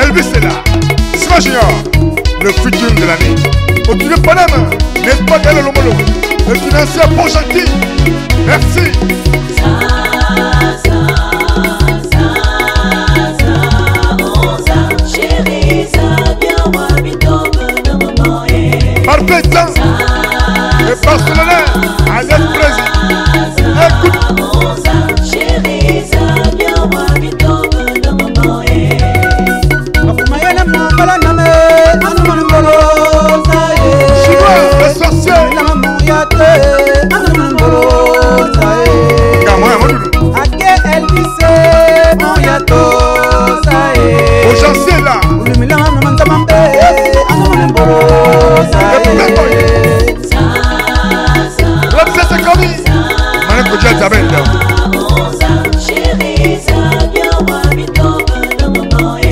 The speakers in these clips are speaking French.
Elvis est là. Sima Junior, le futur de l'année. Au-dessus Panama, n'est pas qu'elle le molo. Le financier pour gentil. Merci. Parfait temps. Et Barcelone, à l'aide président. Écoute. Chinois, le sorcier. Aujourd'hui là.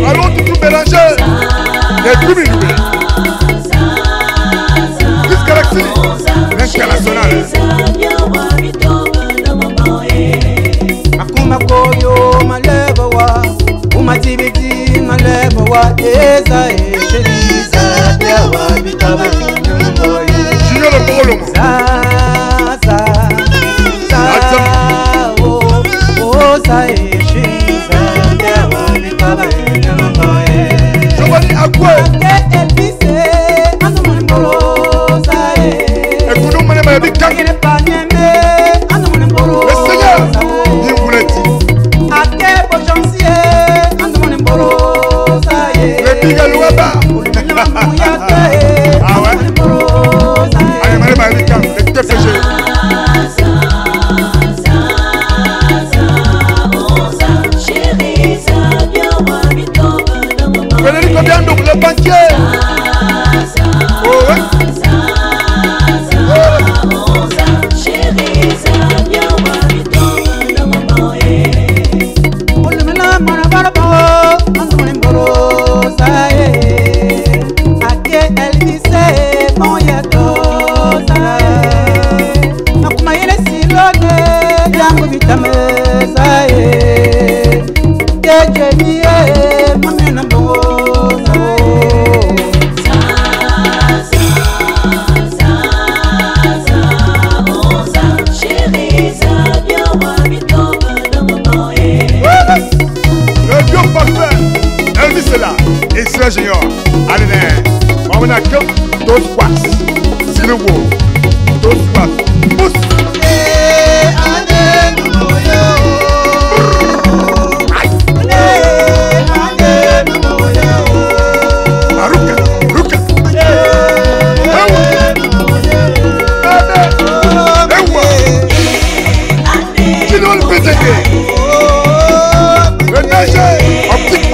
Allons tout mélanger. Et puis Plus Galaxy, l'international. Akuma koyo maleba wa umatibiti maleba wa eza esheriza yawa bitabe nyumboye Junior le Bolo. Sa esheriza yawa bitabe nyumboye Giovanni Akwe. Elbise anu mbolo sa Et pour nous mener ma vie kagere panyeme anu mbolo. Le Seigneur, il voulait dire. Le Bigal Waba. Ah ouais. Allez, allez, allez, le TFG. Frédéric Obiando, le banquier. Oh ouais. Junior, allez, on a que deux passes. C'est le mot. Deux passes. Pousse. Ruka. Qui doit le péter? Le nage optique.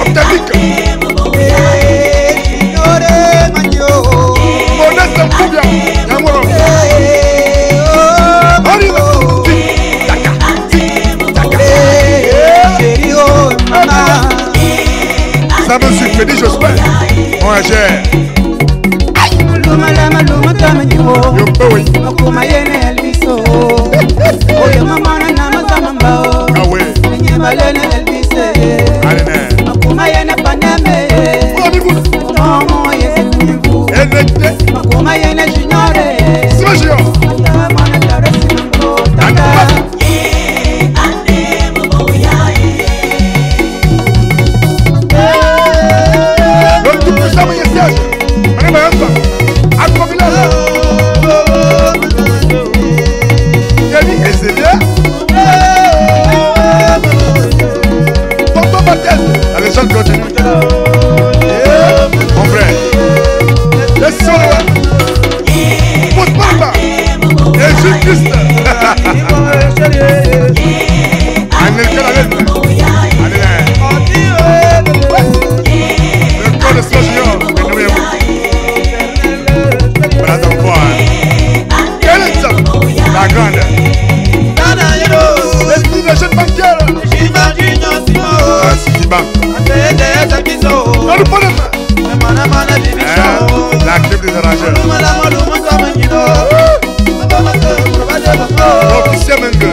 Ça me suffit, dit j'espère. Moi j'ai. Ah ouais. Mon frère, laisse-moi pousse pas Jésus-Christ. Le corps de ce géant, quel est ça? La grande. L'esprit de jeune banquière. La clip des arrangeurs. L'officier Mengue.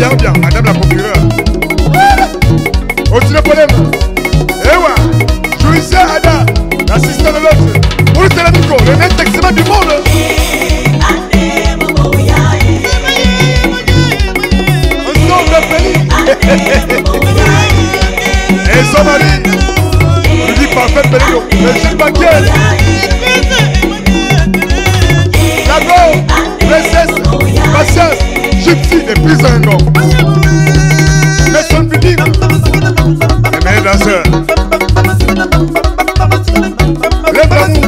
Ayant bien, madame la procureure. Au-dessus de problème. Ewa, Joïcia Ada, l'assistant de l'autre. Où est l'amico, le net excellent du monde. Ensemble de Félix. Et son mari, on lui dit parfait Pélélo, le jeune banquier. Lago, princesse, patience, gypsy et prisonnier. Mais son public, mes danseurs. Lève l'amour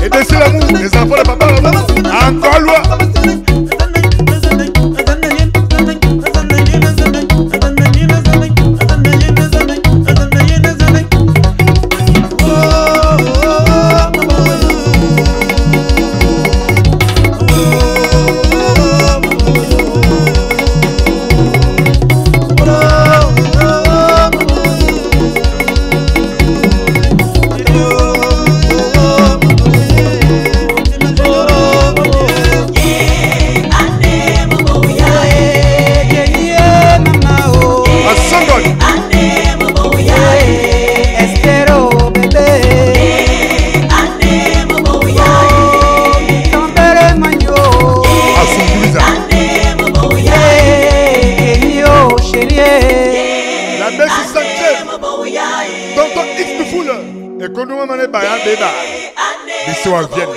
et baissez l'amour, les enfants de papa l'amour. Encore loi. Et quand nous m'en est baillant, bébé, ils sont à Vienne.